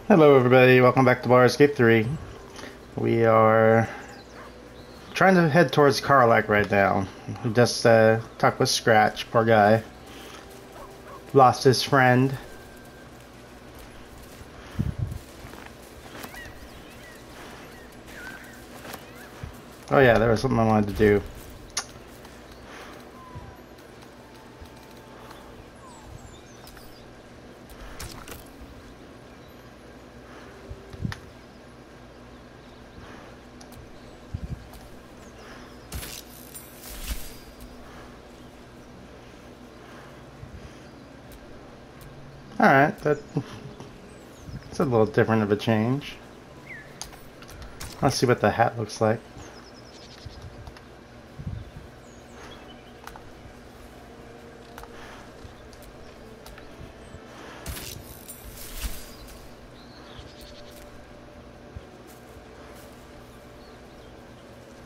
Hello everybody, welcome back to Bar Escape 3. We are trying to head towards Karlak right now. We just talked with Scratch, poor guy. Lost his friend. Oh yeah, there was something I wanted to do. Alright, that's a little different of a change. Let's see what the hat looks like.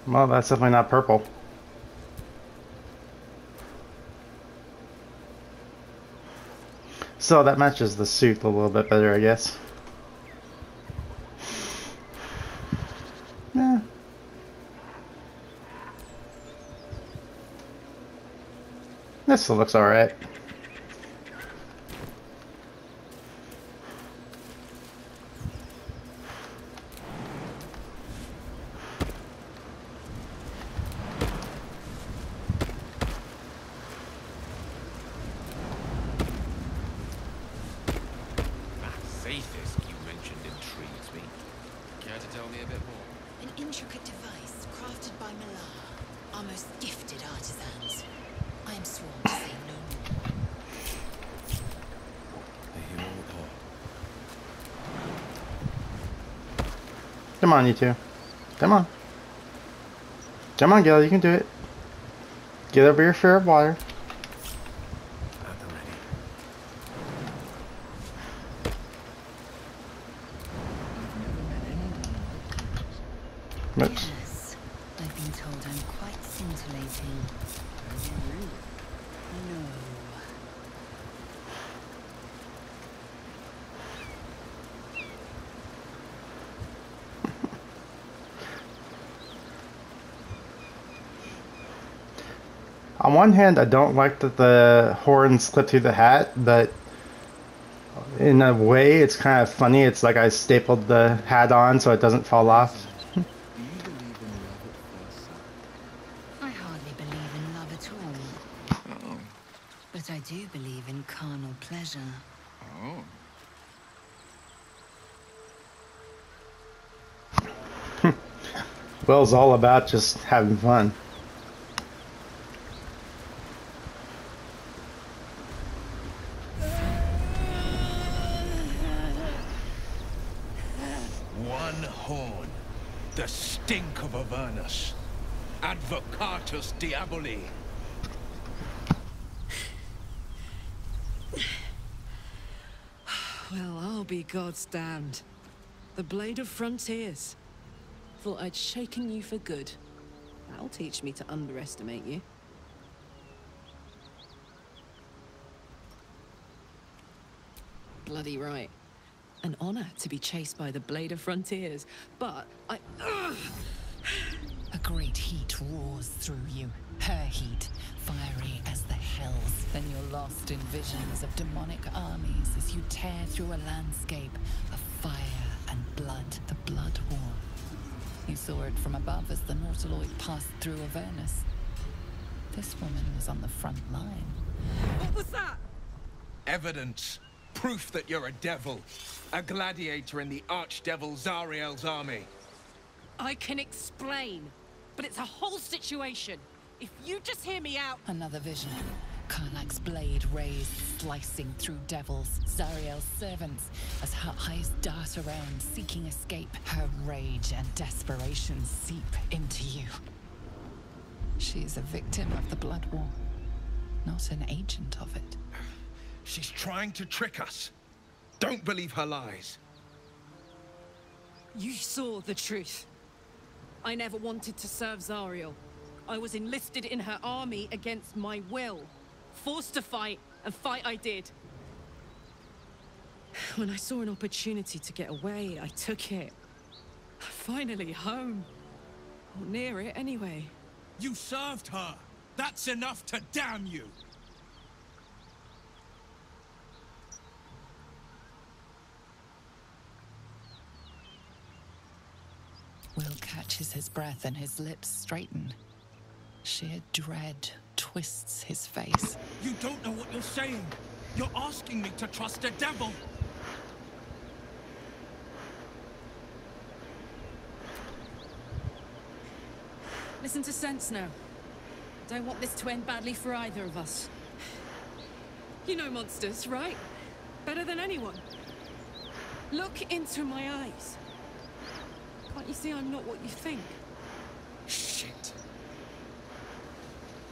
Well, that's definitely not purple. So that matches the suit a little bit better, I guess. Yeah. This still looks alright. Safest you mentioned intrigues me. Care to tell me a bit more? An intricate device crafted by Malar, our most gifted artisans. I am sworn to say no more. The hero Come on, you two. Come on. Come on, Gil, you can do it. Get over your share of water. at the ready. Oops. Yes, I've been told I'm quite scintillating. No. On one hand, I don't like that the horns clip through the hat, but in a way, it's kind of funny. It's like I stapled the hat on so it doesn't fall off. Do you believe in love at first sight? I hardly believe in love at all. Oh. But I do believe in carnal pleasure. Oh. Will's all about just having fun. One horn, the stink of Avernus, Advocatus Diaboli. Well, I'll be God's damned. The Blade of Frontiers. Thought I'd shaken you for good. That'll teach me to underestimate you. Bloody right. An honor to be chased by the Blade of Frontiers, but I... A great heat roars through you. Her heat, fiery as the hells. Then you're lost in visions of demonic armies as you tear through a landscape of fire and blood. The Blood War. You saw it from above as the Nautiloid passed through Avernus. This woman was on the front line. What was that? Evidence, proof that you're a devil, a gladiator in the archdevil Zariel's army. I can explain, but it's a whole situation. If you just hear me out... Another vision. Karlak's blade raised, slicing through devils, Zariel's servants, as her eyes dart around, seeking escape. Her rage and desperation seep into you. She is a victim of the Blood War, not an agent of it. She's trying to trick us. Don't believe her lies. You saw the truth. I never wanted to serve Zariel. I was enlisted in her army against my will. Forced to fight, and fight I did. When I saw an opportunity to get away, I took it. Finally home. Or near it, anyway. You served her! That's enough to damn you! Will catches his breath and his lips straighten. Sheer dread twists his face. You don't know what you're saying! You're asking me to trust a devil! Listen to sense now. Don't want this to end badly for either of us. You know monsters, right? Better than anyone. Look into my eyes. Can't you see I'm not what you think? Shit.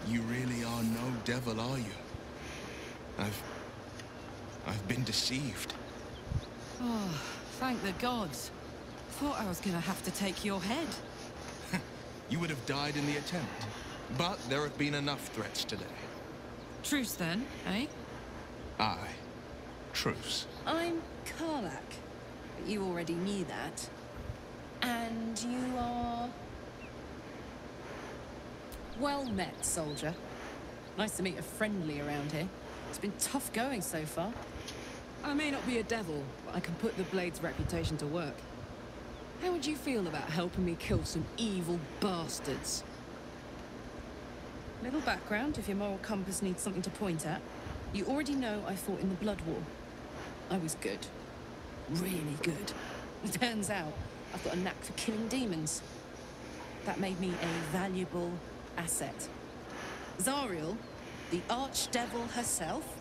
You really are no devil, are you? I've been deceived. Oh, thank the gods. Thought I was gonna have to take your head. You would have died in the attempt. But there have been enough threats today. Truce then, eh? Aye. Truce. I'm Karlak. But you already knew that. And you are... Well met, soldier. Nice to meet a friendly around here. It's been tough going so far. I may not be a devil, but I can put the Blade's reputation to work. How would you feel about helping me kill some evil bastards? Little background, if your moral compass needs something to point at. You already know I fought in the Blood War. I was good. Really good. Turns out, I've got a knack for killing demons. That made me a valuable asset. Zariel, the archdevil herself,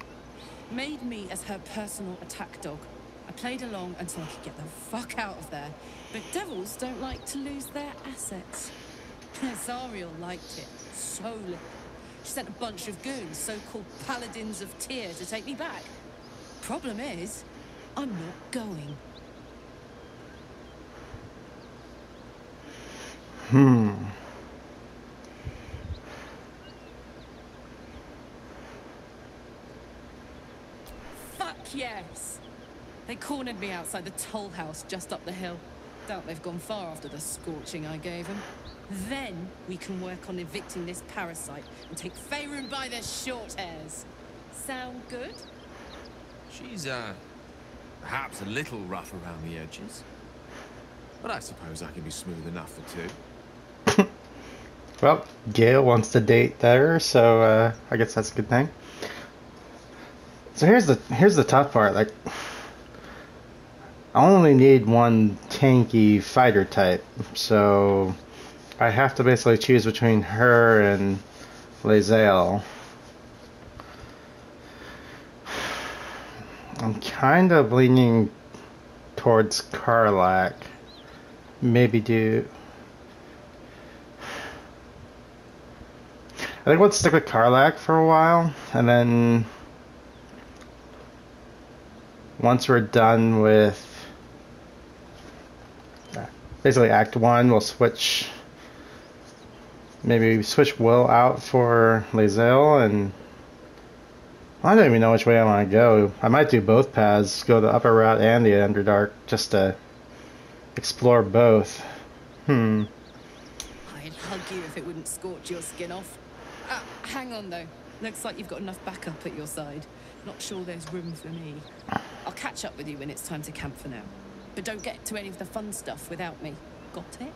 made me as her personal attack dog. I played along until I could get the fuck out of there. But devils don't like to lose their assets. Zariel liked it so little. She sent a bunch of goons, so-called paladins of Tyr, to take me back. Problem is, I'm not going. Fuck yes! They cornered me outside the toll house just up the hill. Doubt they've gone far after the scorching I gave them. Then we can work on evicting this parasite and take Faerun by the short hairs. Sound good? She's, perhaps a little rough around the edges. But I suppose I can be smooth enough for two. Well, Gale wants to date there, so I guess that's a good thing. So here's the tough part. Like, I only need one tanky fighter type, so I have to basically choose between her and Lae'zel. I'm kind of leaning towards Karlak. Maybe do... I think we'll stick with Karlak for a while, and then once we're done with basically Act 1, we'll switch, maybe switch Will out for Lae'zel, and I don't even know which way I want to go. I might do both paths, go the upper route and the Underdark, just to explore both. I'd hug you if it wouldn't scorch your skin off. Hang on though. Looks like you've got enough backup at your side. Not sure there's room for me. I'll catch up with you when it's time to camp for now. But don't get to any of the fun stuff without me. Got it?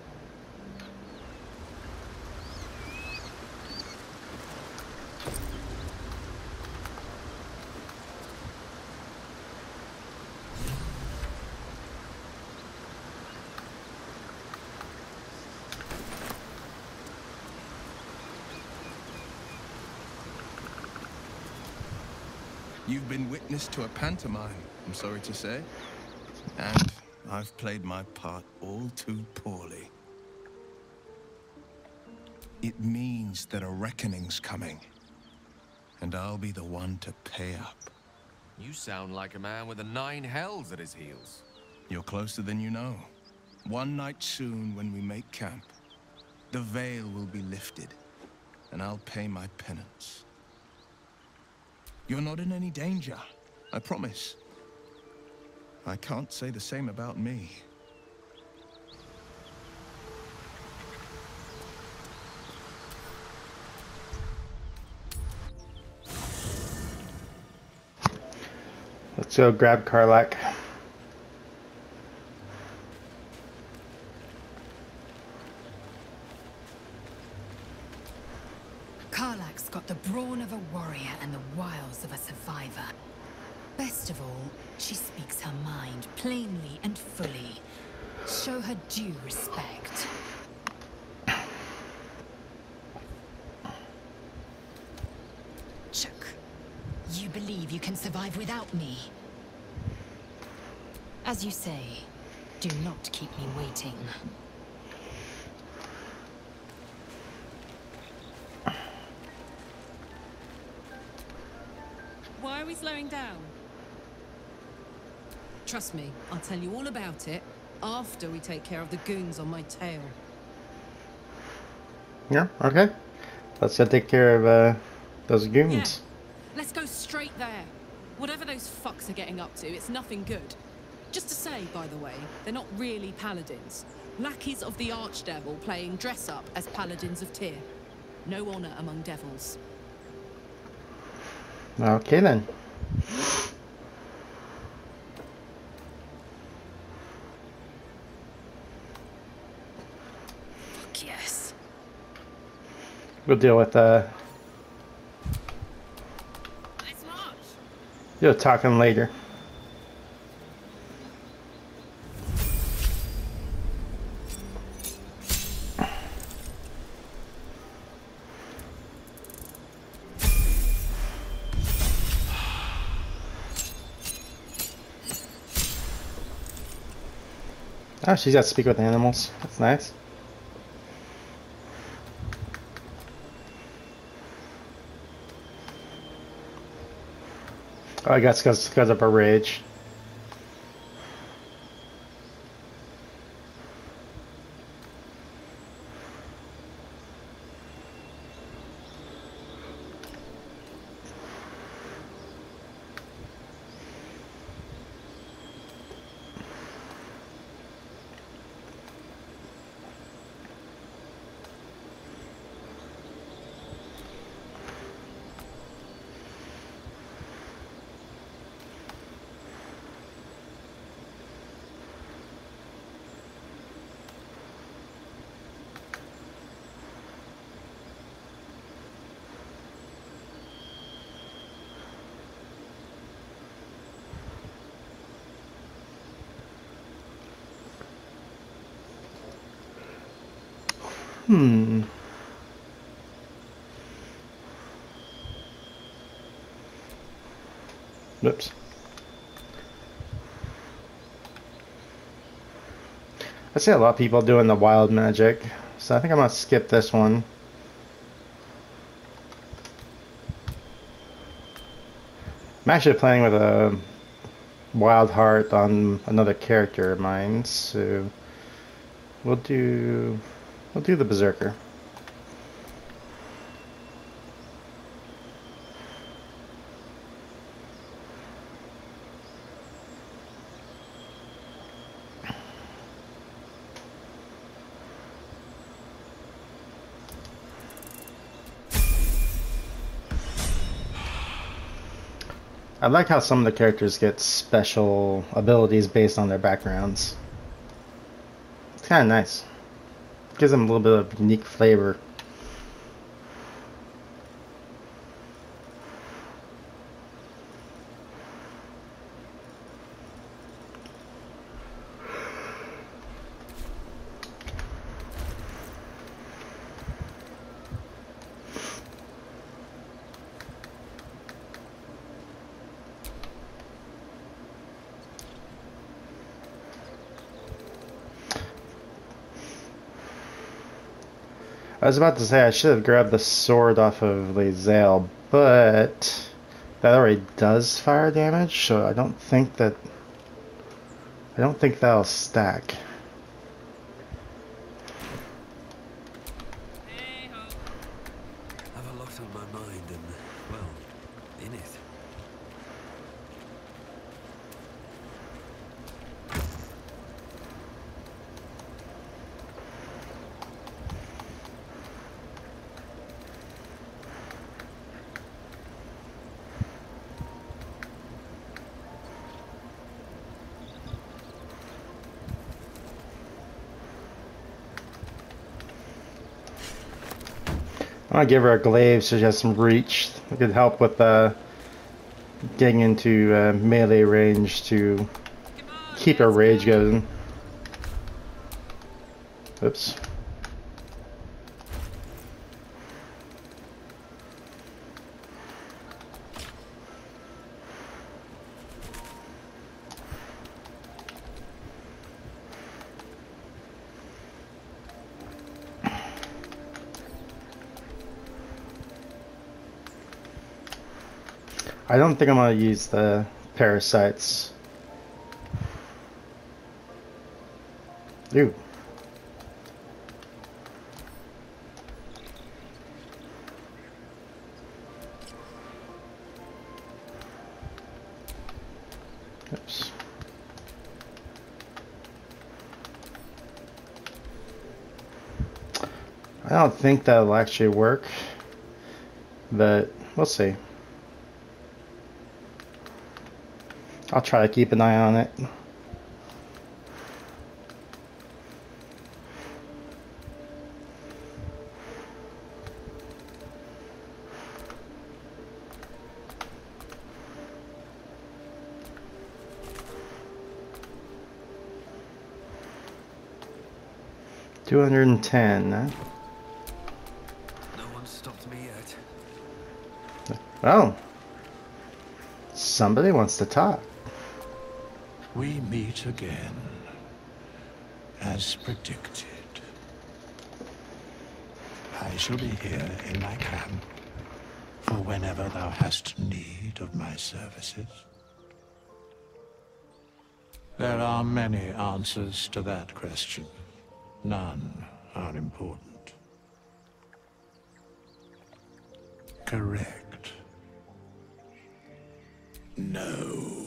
You've been witness to a pantomime, I'm sorry to say. And I've played my part all too poorly. It means that a reckoning's coming. And I'll be the one to pay up. You sound like a man with the 9 hells at his heels. You're closer than you know. One night soon, when we make camp, the veil will be lifted, and I'll pay my penance. You're not in any danger, I promise. I can't say the same about me. Let's go grab Karlak. Karlak's got the brawn of a warrior and the wiles of a survivor. Best of all, she speaks her mind plainly and fully. Show her due respect. Chuck, you believe you can survive without me? As you say, do not keep me waiting. Why are we slowing down? Trust me, I'll tell you all about it after we take care of the goons on my tail. Yeah, okay. Let's go take care of those goons. Yeah, let's go straight there. Whatever those fucks are getting up to, it's nothing good. Just to say, by the way, they're not really paladins. Lackeys of the Archdevil playing dress-up as paladins of Tyr. No honor among devils. Okay then. Fuck yes. We'll deal with Let's march. you'll talking later. Oh, she's got to speak with animals. That's nice. Oh, I guess because of her rage. Whoops. I see a lot of people doing the wild magic, so I think I'm gonna skip this one. I'm actually playing with a wild heart on another character of mine, so we'll do the berserker. I like how some of the characters get special abilities based on their backgrounds. It's kind of nice. Gives them a little bit of unique flavor. I was about to say I should have grabbed the sword off of Lae'zel, but that already does fire damage, so I don't think that'll stack. Have a lot on my mind and, well, in it. I'm gonna give her a glaive so she has some reach. It could help with getting into melee range to keep her rage going. Oops. I don't think I'm gonna use the parasites. Ooh. Oops. I don't think that'll actually work, but we'll see. I'll try to keep an eye on it. $210. No one stopped me yet. Oh. Somebody wants to talk. We meet again, as predicted. I shall be here in my camp for whenever thou hast need of my services. There are many answers to that question. None are important. Correct. No.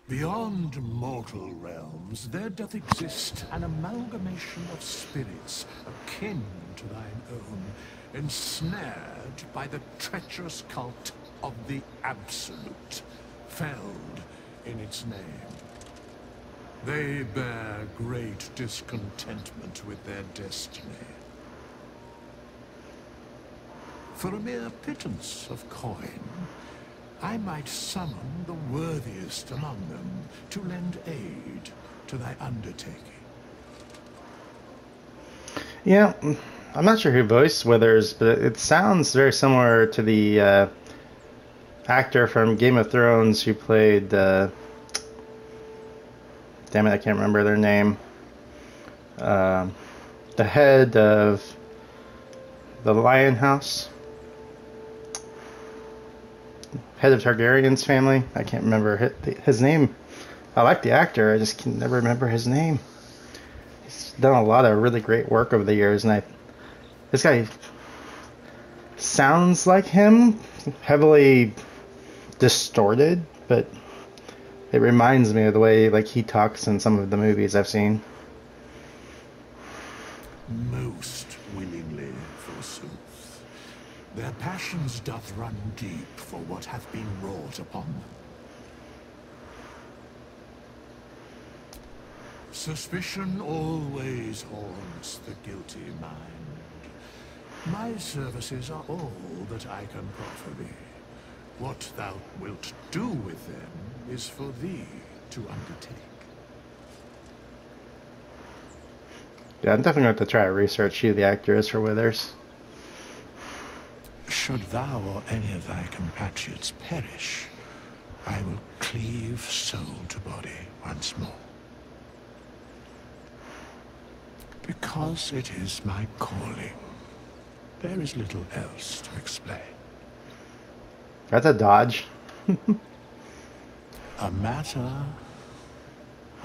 Beyond mortal realms, there doth exist an amalgamation of spirits akin to thine own, ensnared by the treacherous cult of the Absolute, felled in its name. They bear great discontentment with their destiny. For a mere pittance of coin, I might summon the worthiest among them to lend aid to thy undertaking. Yeah, I'm not sure who voiced Withers, but it sounds very similar to the actor from Game of Thrones who played, damn it, I can't remember their name. The head of the Lion House. Head of Targaryen's family. I can't remember his name. I like the actor, I just can never remember his name. He's done a lot of really great work over the years, and this guy sounds like him, heavily distorted, but it reminds me of the way like he talks in some of the movies I've seen. Most willingly, forsooth. Their passions doth run deep for what hath been wrought upon them. Suspicion always haunts the guilty mind. My services are all that I can proffer thee. What thou wilt do with them is for thee to undertake. Yeah, I'm definitely going to have to try to research who the actor is for Withers. Should thou or any of thy compatriots perish, I will cleave soul to body once more. Because it is my calling, there is little else to explain. That's a dodge. A matter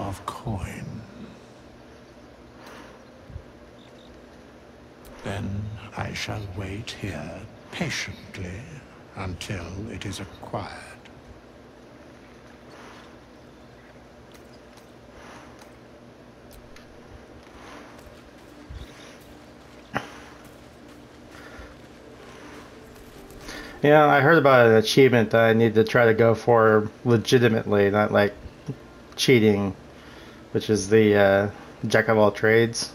of coin. Then I shall wait here patiently until it is acquired. Yeah, I heard about an achievement that I need to try to go for legitimately, not like cheating, which is the Jack of all trades.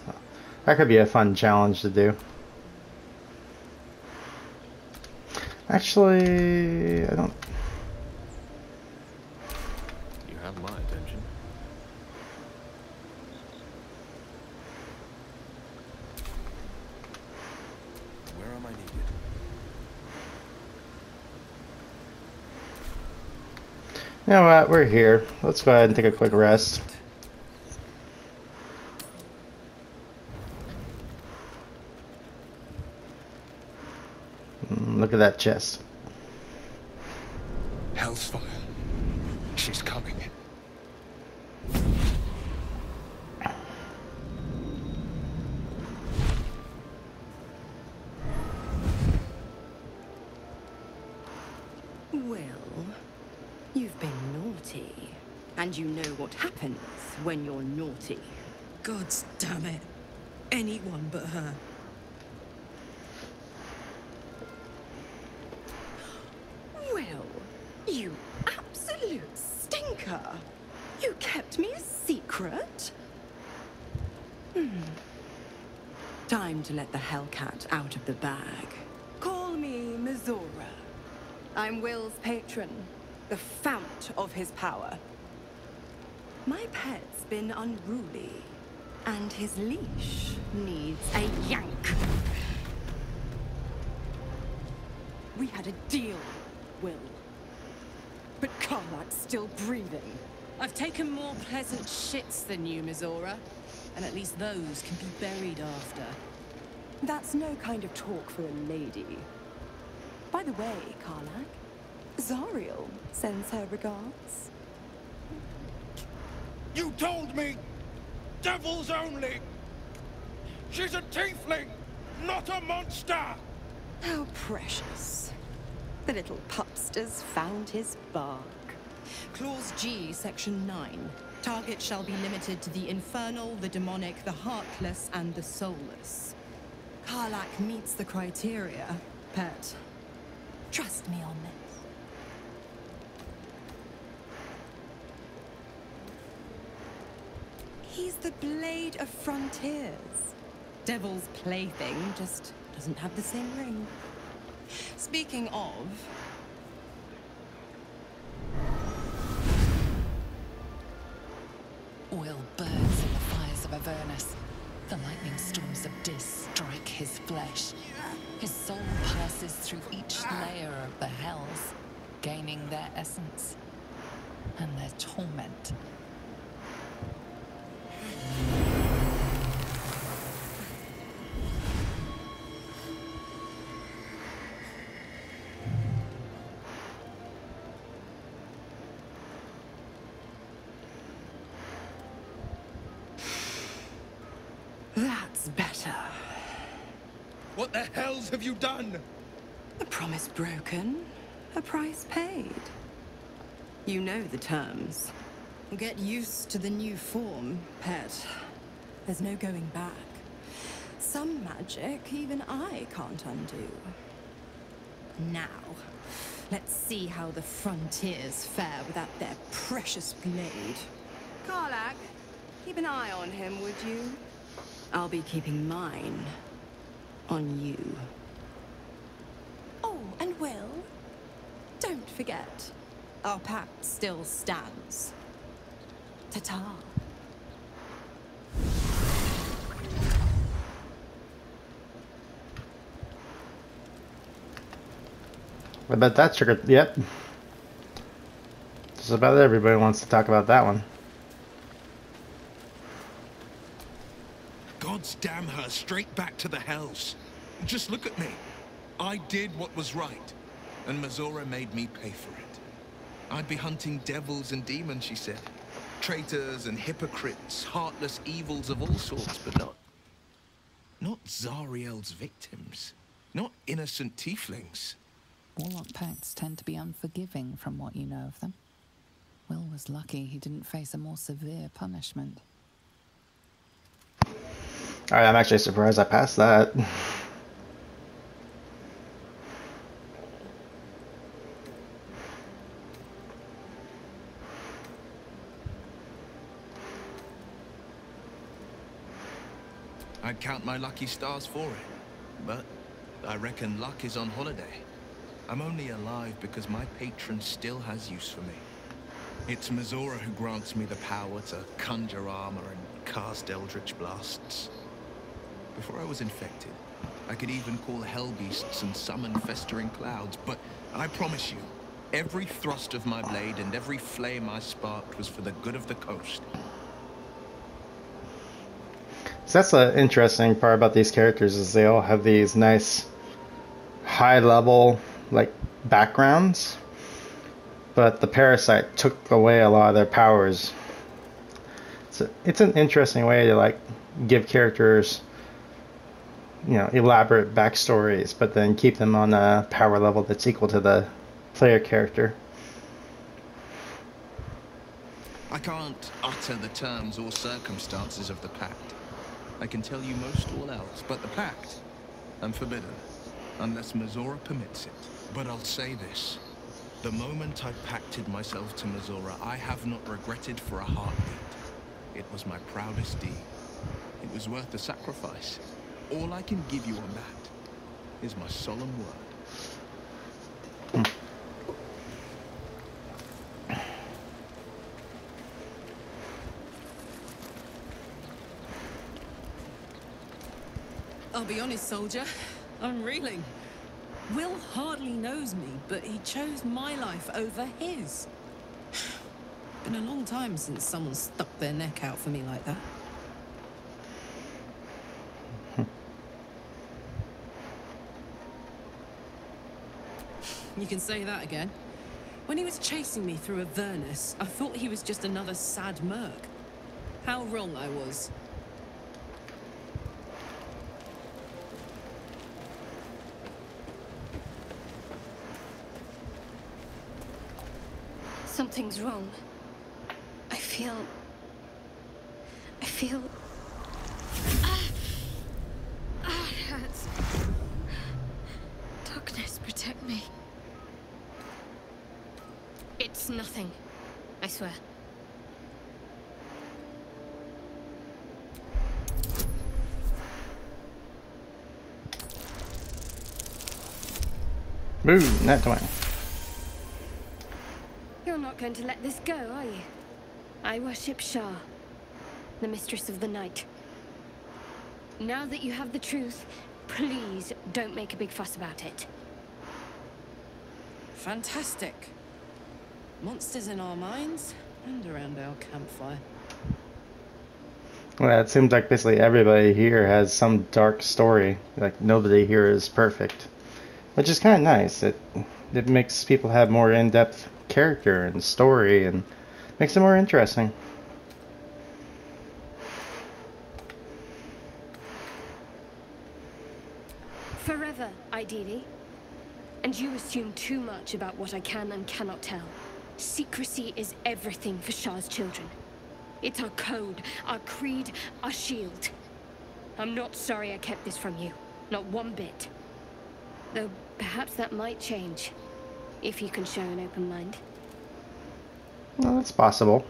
That could be a fun challenge to do. Actually, I don't... You have my attention. Where am I needed? You know what? We're here. Let's go ahead and take a quick rest. Look at that chest. Hell's fire. She's coming. Well, you've been naughty. And you know what happens when you're naughty. God damn it. Anyone but her. Well, you absolute stinker. You kept me a secret? Time to let the Hellcat out of the bag. Call me Mizora. I'm Will's patron, the fount of his power. My pet's been unruly, and his leash needs a yank. We had a deal, Will. But Carlack's still breathing. I've taken more pleasant shits than you, Mizora. And at least those can be buried after. That's no kind of talk for a lady. By the way, Carlack, Zariel sends her regards. You told me! Devils only! She's a tiefling, not a monster! How precious. The little pupster's found his bark. Clause G, Section 9. Target shall be limited to the infernal, the demonic, the heartless, and the soulless. Carlack meets the criteria, pet. Trust me on this. He's the Blade of Frontiers. Devil's plaything, just doesn't have the same ring. Speaking of... Will burns in the fires of Avernus. The lightning storms of Dis strike his flesh. His soul passes through each layer of the hells, gaining their essence and their torment. That's better. What the hells have you done? A promise broken, a price paid. You know the terms. Get used to the new form, pet. There's no going back. Some magic even I can't undo. Now, let's see how the frontiers fare without their precious blade. Carlack, keep an eye on him, would you? I'll be keeping mine on you. Oh, and Will, don't forget, our pact still stands. Ta-ta. I bet that triggered. Yep. Just about everybody wants to talk about that one. Gods damn her, straight back to the hells. Just look at me. I did what was right, and Mizora made me pay for it. I'd be hunting devils and demons, she said. Traitors and hypocrites, heartless evils of all sorts, but not Zariel's victims. Not innocent tieflings. Warlock pacts tend to be unforgiving from what you know of them. Will was lucky he didn't face a more severe punishment. Alright, I'm actually surprised I passed that. I'd count my lucky stars for it. But I reckon luck is on holiday. I'm only alive because my patron still has use for me. It's Mizora who grants me the power to conjure armor and cast eldritch blasts. Before I was infected, I could even call hell beasts and summon festering clouds, but I promise you, every thrust of my blade and every flame I sparked was for the good of the coast. So that's the interesting part about these characters is they all have these nice high level like backgrounds, but the parasite took away a lot of their powers. So it's an interesting way to like give characters, you know, elaborate backstories, but then keep them on a power level that's equal to the player character. I can't utter the terms or circumstances of the pact. I can tell you most all else, but the pact, I'm forbidden, unless Mizora permits it. But I'll say this. The moment I pacted myself to Mizora, I have not regretted for a heartbeat. It was my proudest deed. It was worth the sacrifice. All I can give you on that is my solemn word. I'll be honest, soldier. I'm reeling. Will hardly knows me, but he chose my life over his. Been a long time since someone stuck their neck out for me like that. You can say that again. When he was chasing me through Avernus, I thought he was just another sad merc. How wrong I was. Something's wrong. I feel... it hurts. Darkness, protect me. It's nothing. I swear. Boom, nat 20. You're not going to let this go, are you? I worship Shah, the mistress of the night. Now that you have the truth, please don't make a big fuss about it. Fantastic. Monsters in our minds and around our campfire. Well, it seems like basically everybody here has some dark story. Like nobody here is perfect, which is kind of nice. It makes people have more in-depth character and story and makes it more interesting. Forever, ideally. And you assume too much about what I can and cannot tell. Secrecy is everything for Shah's children. It's our code, our creed, our shield. I'm not sorry I kept this from you. Not one bit. Though perhaps that might change. If you can show an open mind. Well, that's possible.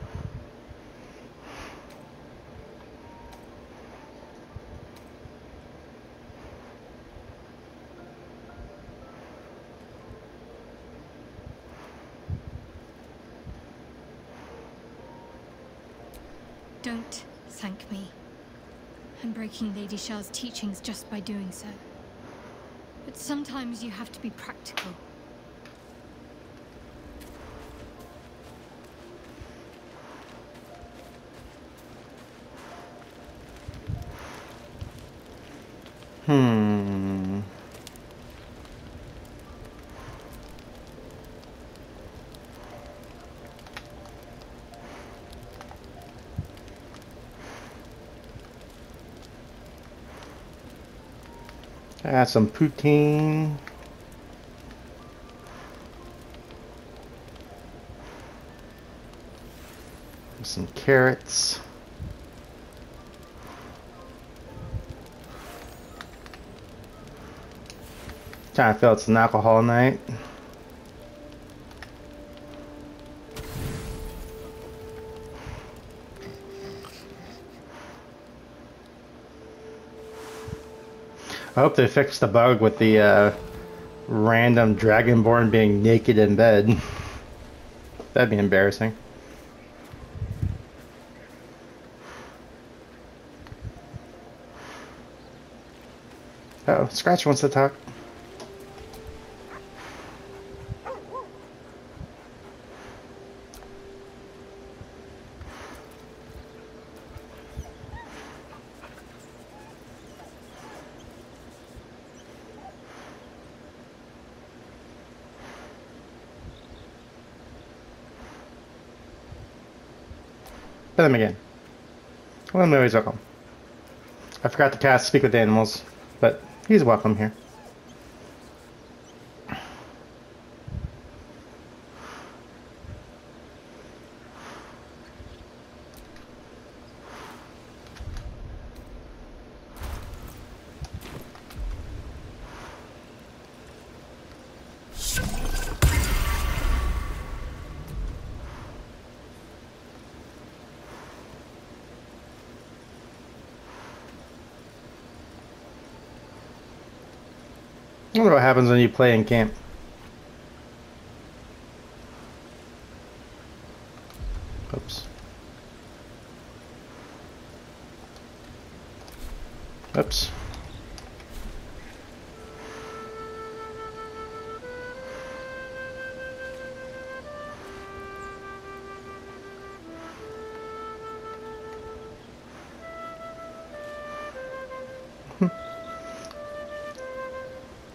Don't thank me. I'm breaking Lady Shah's teachings just by doing so. But sometimes you have to be practical. Add some poutine. Some carrots. Kind of feel it's an alcohol night. I hope they fixed the bug with the random dragonborn being naked in bed. That'd be embarrassing. Uh oh, Scratch wants to talk. Pet him again. Well, no, he's welcome. I forgot to cast Speak with Animals, but he's welcome here. I wonder what happens when you play in camp. Oops. Oops.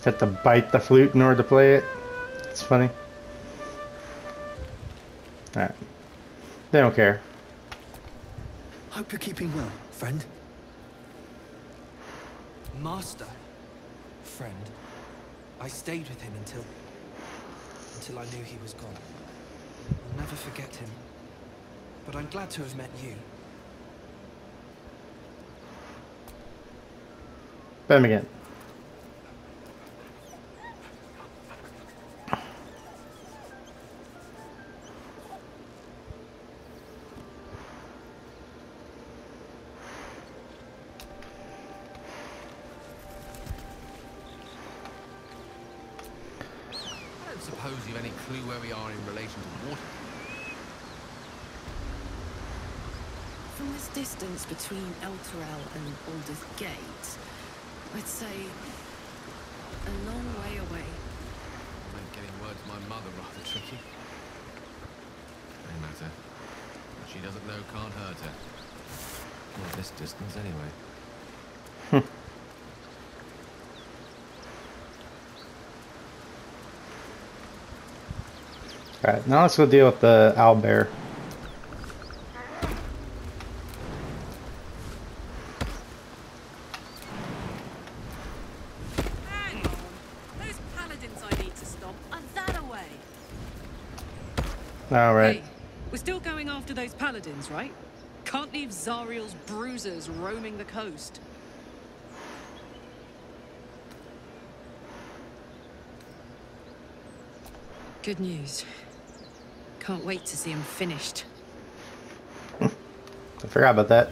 Have to bite the flute in order to play it. It's funny. Alright. They don't care. Hope you're keeping well, friend. Master. Friend. I stayed with him until I knew he was gone. I'll never forget him. But I'm glad to have met you. Bam again. Suppose you've any clue where we are in relation to water? From this distance between Elturel and Baldur's Gate, I'd say a long way away. Make getting word to my mother rather tricky. No matter. What she doesn't know can't hurt her. Not this distance anyway. Alright, now let's go deal with the owlbear. Hang on! Those paladins I need to stop are that away! Alright. Hey, we're still going after those paladins, right? Can't leave Zariel's bruisers roaming the coast. Good news. Can't wait to see him finished. I forgot about that.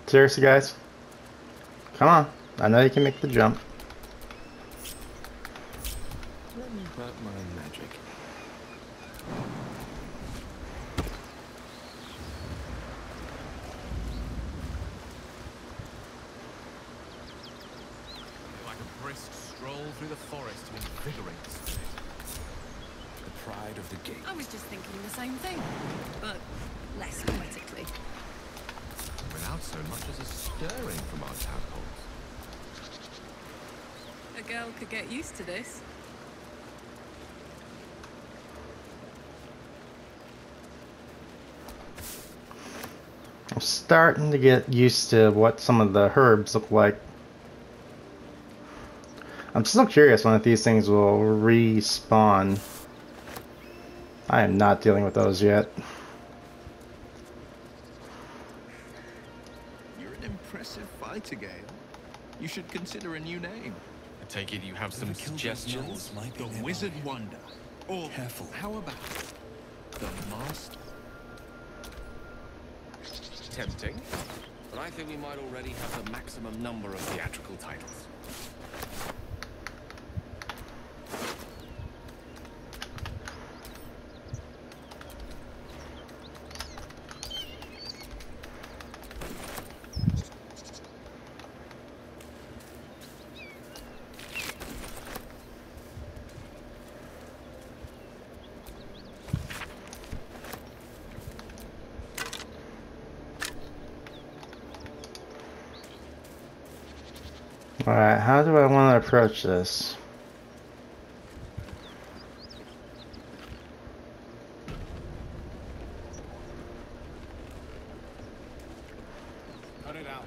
Seriously, guys? Come on. I know you can make the jump. Let me work my magic. Like a brisk stroll through the forest to invigorate the spirit. The pride of the gate. I was just thinking the same thing, but less poetically. Without so much as a stirring from our tadpoles. A girl could get used to this. I'm starting to get used to what some of the herbs look like. I'm still curious when these things will respawn. I am not dealing with those yet. You're an Nightingale. You should consider a new name. I take it you have some Whoever killed those suggestions? gnolls might be The nearby. Wizard Wonder. Or Careful. how about the Master? Tempting. But I think we might already have the maximum number of theatrical titles. Alright, how do I want to approach this? Cut it out.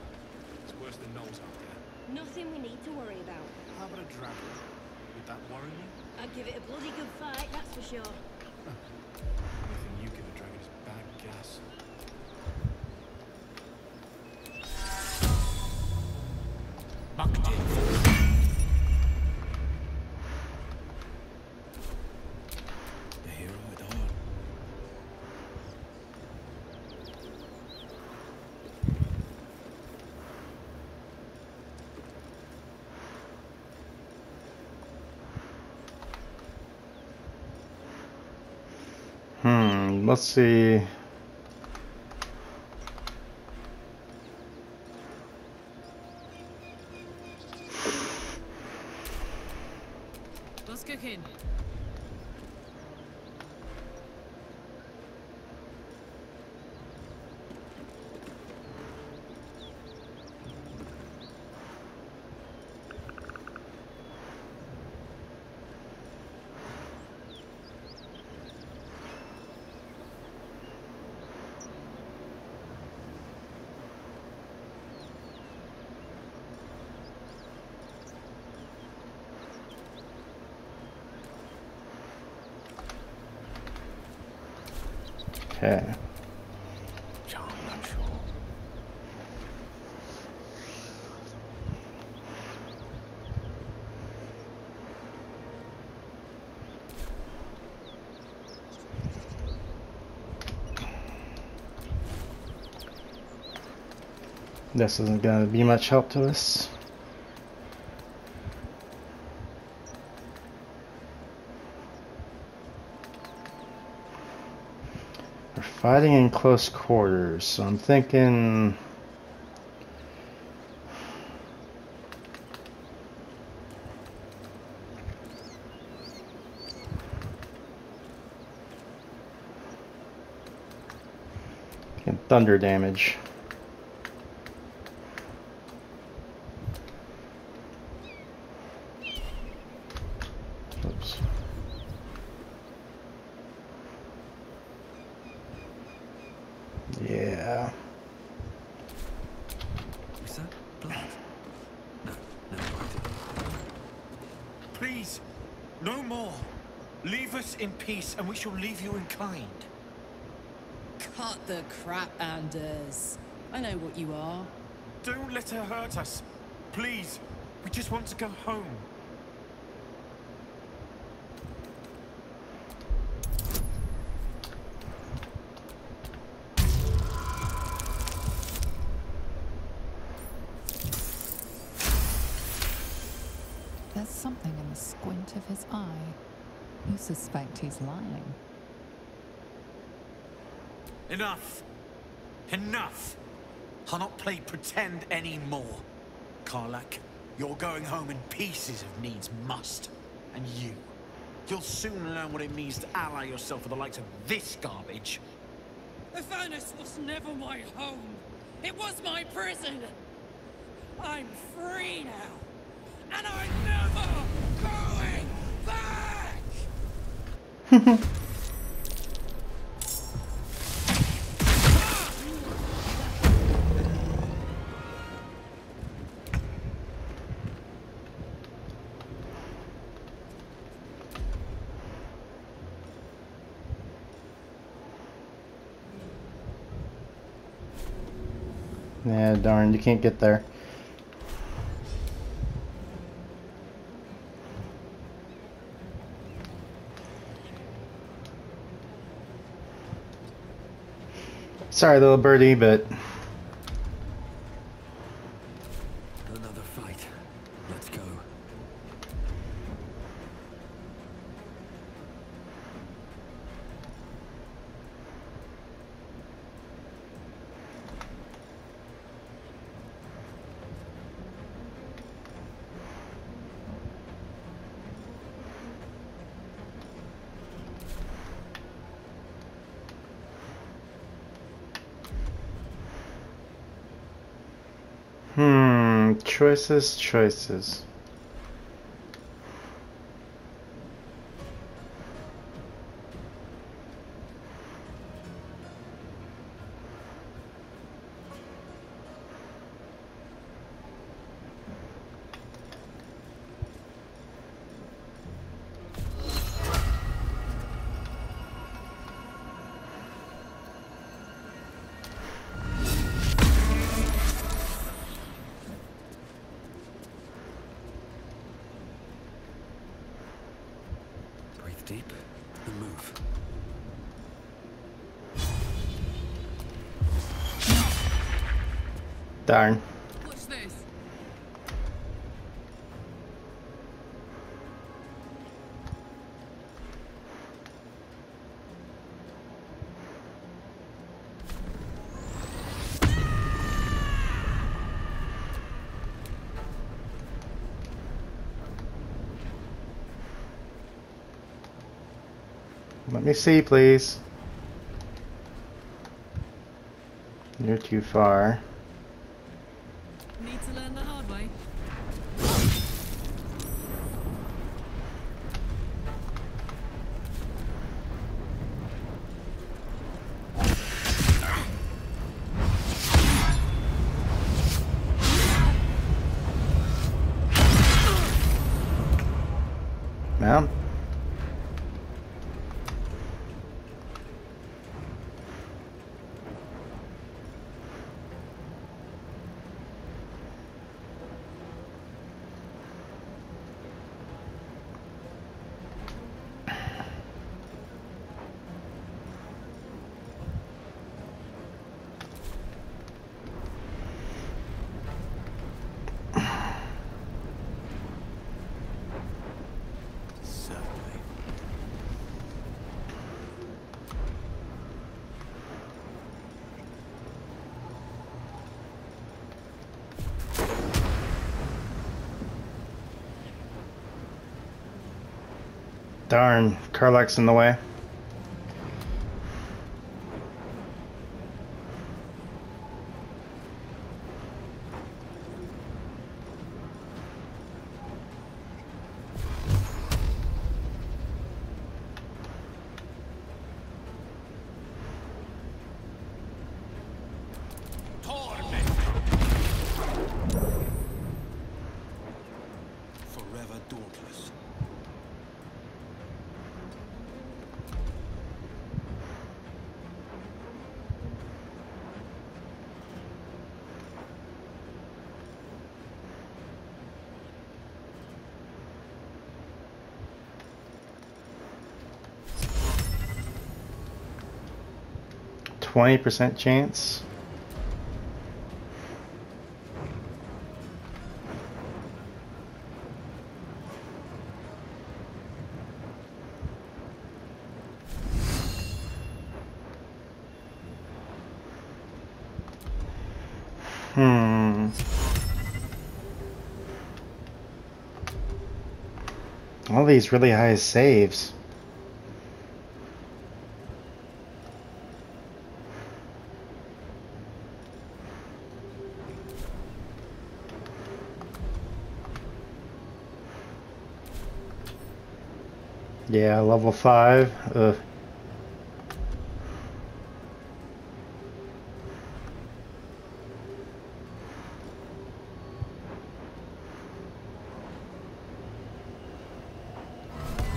It's worse than Knowles out there. Nothing we need to worry about. How about a dragon? Would that worry you? I'd give it a bloody good fight, that's for sure. Anything you give a dragon is bad gas. Mucked in. The hero at heart. Let's see. What's cooking? Okay. I'm not sure. This isn't going to be much help to us. We're fighting in close quarters, so I'm thinking... get thunder damage. Oops. Yeah. Was that blood? No, no. Please, no more. Leave us in peace and we shall leave you in kind. Cut the crap, Anders. I know what you are. Don't let her hurt us. Please, we just want to go home. There's something in the squint of his eye. You suspect he's lying. Enough! Enough! I'll not play pretend anymore. Karlak, you're going home in pieces if needs must. And you'll soon learn what it means to ally yourself with the likes of this garbage. The furnace was never my home. It was my prison. I'm free now. And I'm never going back! Yeah, darn, you can't get there. Sorry, little birdie, but Another fight. Let's go. choices. Breathe deep and move. Darn. What's this? Let me see, please. You're too far. Need to learn the hard way. Now. Certainly. 'Darn, Karlach's in the way. Forever dauntless. %20 chance. All these really high saves. Yeah, level 5. Ugh.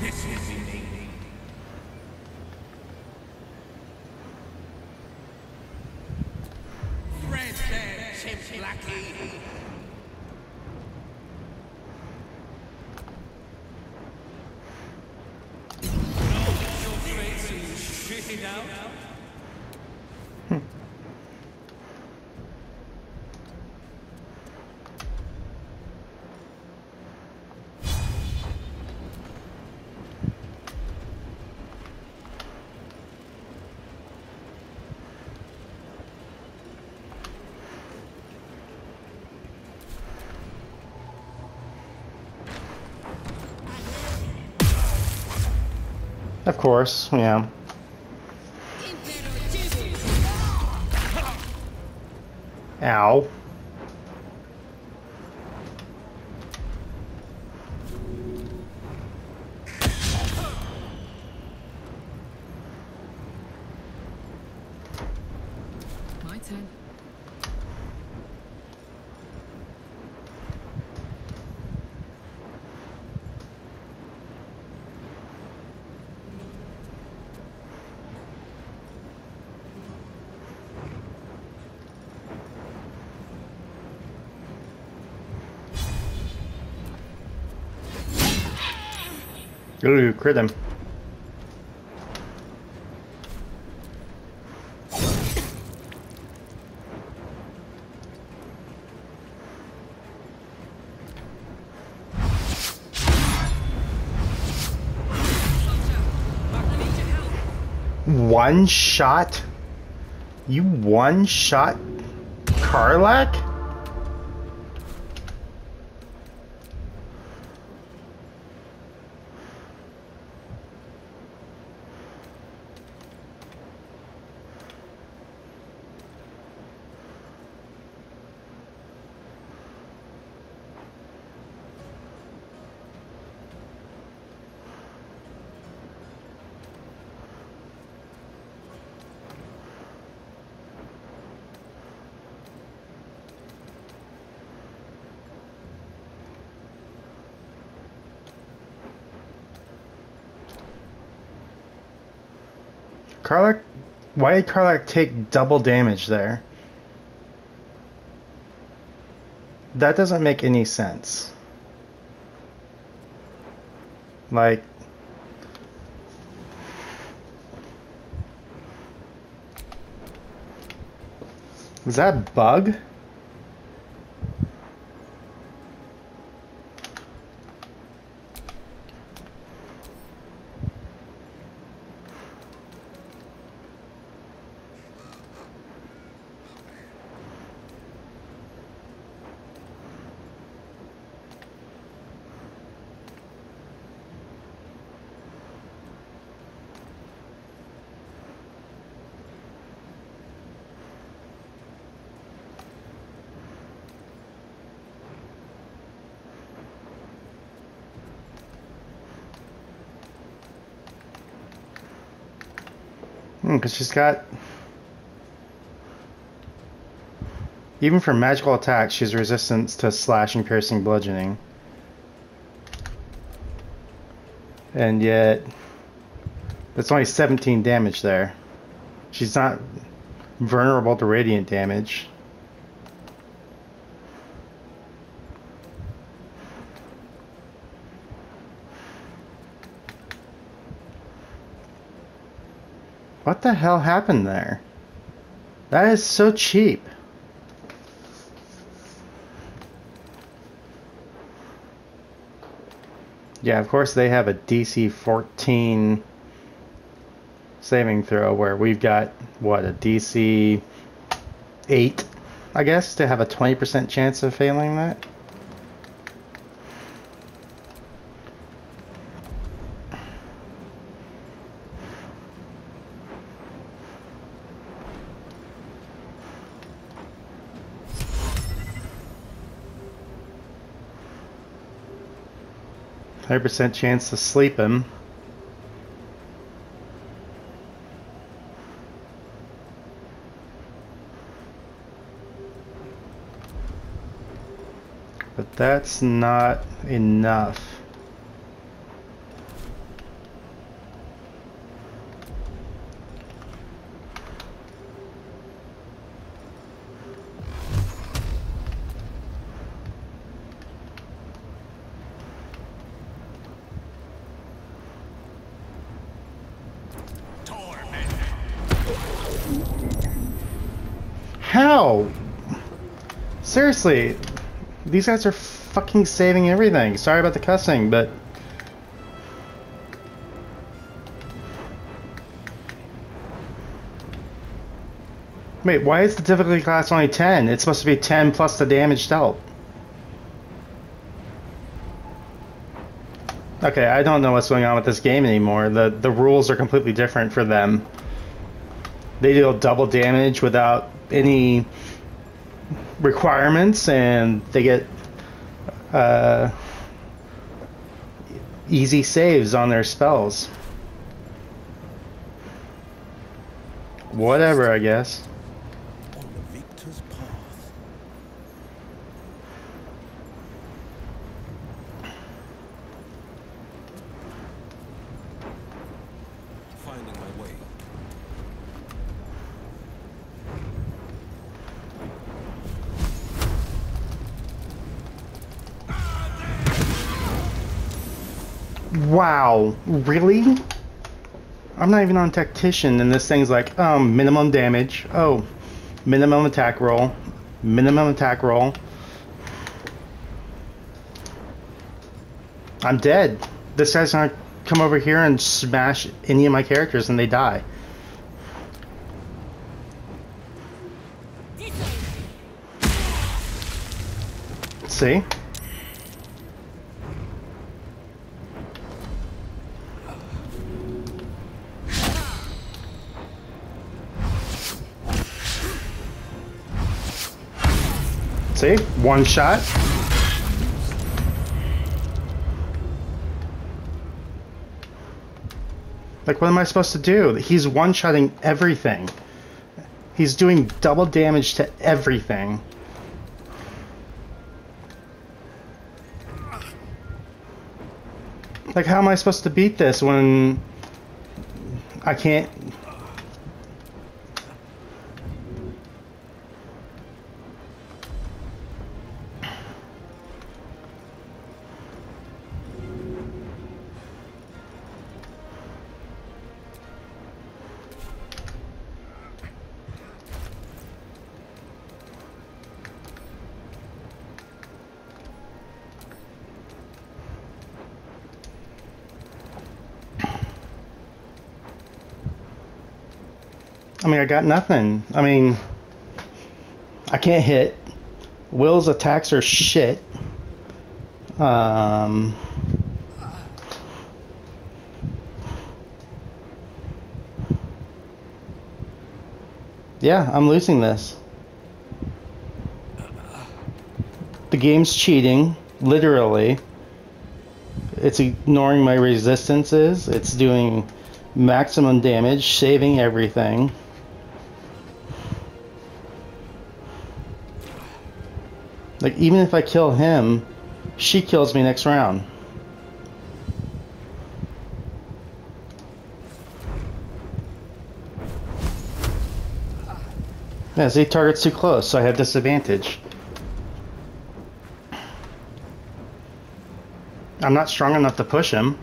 This is me. Threadbare, Chip Blackie. Of course, yeah. Ow. My turn. Ooh, crit him. One shot? You one shot Karlak? Karlak? Why did Karlak take double damage there? That doesn't make any sense. Like... is that a bug? Because she's got... even for magical attacks, she's resistant to slashing, piercing, bludgeoning. And yet... that's only 17 damage there. She's not vulnerable to radiant damage. What the hell happened there? That is so cheap. Yeah, of course they have a DC 14 saving throw where we've got, what, a DC 8, I guess, to have a 20% chance of failing that? 100% chance to sleep him. But that's not enough. How? Seriously, these guys are fucking saving everything. Sorry about the cussing, but... wait, why is the difficulty class only 10? It's supposed to be 10 plus the damage dealt. Okay, I don't know what's going on with this game anymore. The rules are completely different for them. They deal double damage without any requirements, and they get easy saves on their spells. Whatever, I guess. On the victor's path. Finding my way. Wow, really? I'm not even on tactician, and this thing's like, minimum damage. Oh, minimum attack roll. Minimum attack roll. I'm dead. This guy's gonna come over here and smash any of my characters and they die. See? See? One shot. Like, what am I supposed to do? He's one-shotting everything. He's doing double damage to everything. Like, how am I supposed to beat this when I can't... I mean, I got nothing. I mean, I can't hit. Will's attacks are shit. Yeah, I'm losing this. The game's cheating, literally. It's ignoring my resistances. It's doing maximum damage, saving everything. Like, even if I kill him, she kills me next round. Yeah, see, target's too close, so I have disadvantage. I'm not strong enough to push him.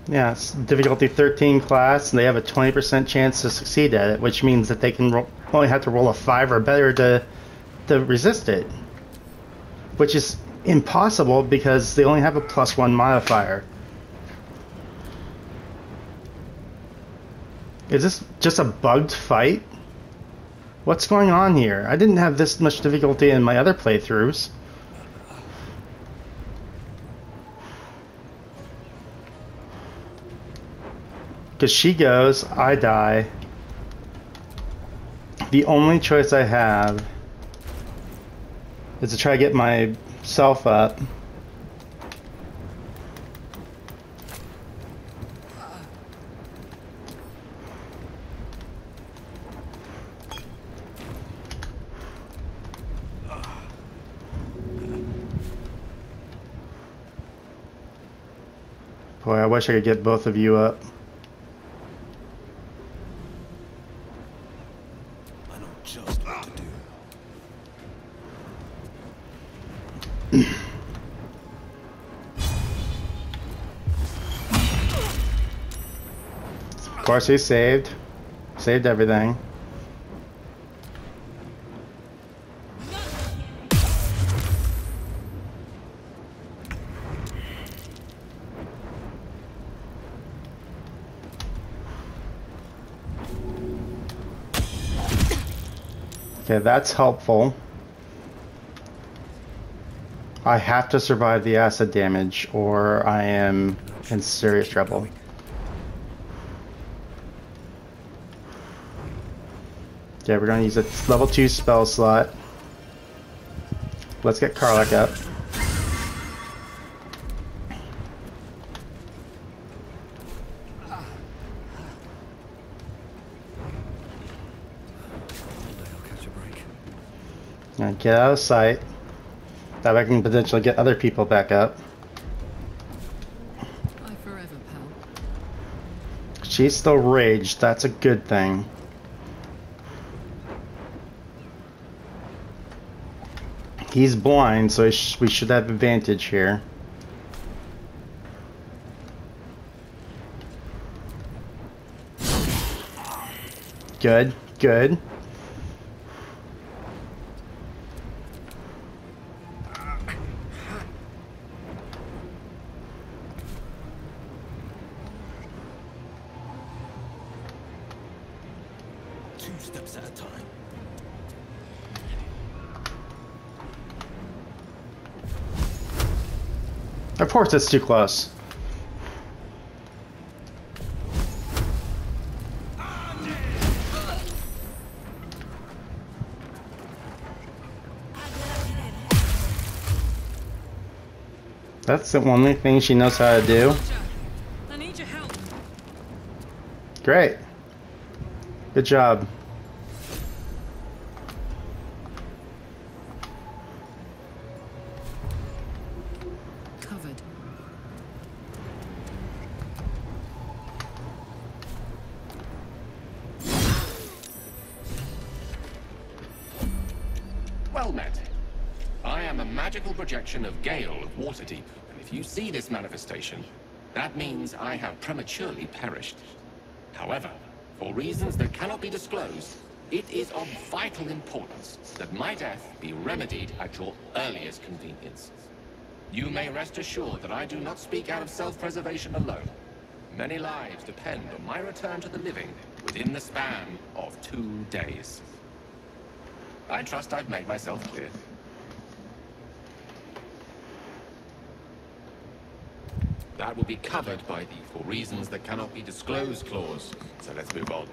Yeah, it's difficulty 13 class, and they have a 20% chance to succeed at it, which means that they can only have to roll a 5 or better to resist it. Which is impossible because they only have a +1 modifier. Is this just a bugged fight? What's going on here? I didn't have this much difficulty in my other playthroughs. Because she goes, I die. The only choice I have is to try to get myself up. Boy, I wish I could get both of you up. Of course, he saved everything. Okay, that's helpful. I have to survive the acid damage or I am in serious trouble. Okay, we're gonna use a level 2 spell slot. Let's get Karlach up. And get out of sight. That way I can potentially get other people back up. Bye forever, pal. She's still raged, that's a good thing. He's blind, so we should have advantage here. Good, good. Two steps at a time. Of course it's too close. That's the only thing she knows how to do. I need your help. Great. Good job. Covered. Well met. I am a magical projection of Gale of Waterdeep, and if you see this manifestation, that means I have prematurely perished. However, for reasons that cannot be disclosed, it is of vital importance that my death be remedied at your earliest convenience. You may rest assured that I do not speak out of self-preservation alone. Many lives depend on my return to the living within the span of 2 days. I trust I've made myself clear. That will be covered by the "for reasons that cannot be disclosed" clause, so let's move on.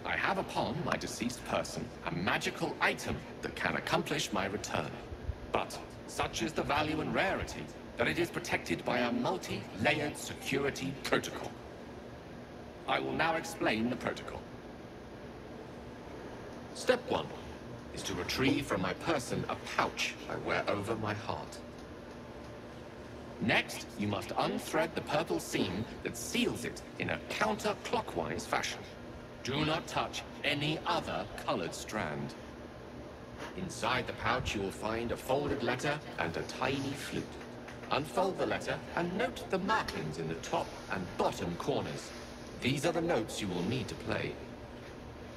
I have upon my deceased person a magical item that can accomplish my return. But such is the value and rarity that it is protected by a multi-layered security protocol. I will now explain the protocol. Step 1 is to retrieve from my person a pouch I wear over my heart. Next, you must unthread the purple seam that seals it in a counterclockwise fashion. Do not touch any other colored strand. Inside the pouch you will find a folded letter and a tiny flute. Unfold the letter and note the markings in the top and bottom corners. These are the notes you will need to play.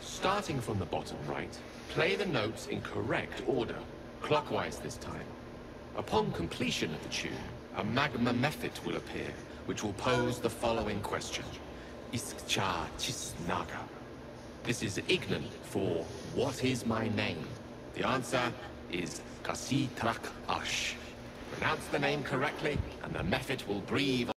Starting from the bottom right, play the notes in correct order, clockwise this time. Upon completion of the tune, a magma method will appear, which will pose the following question. Iskcha Chisnaga. This is Ignan for "what is my name?" The answer is Kasitrak Ash. Pronounce the name correctly, and the method will breathe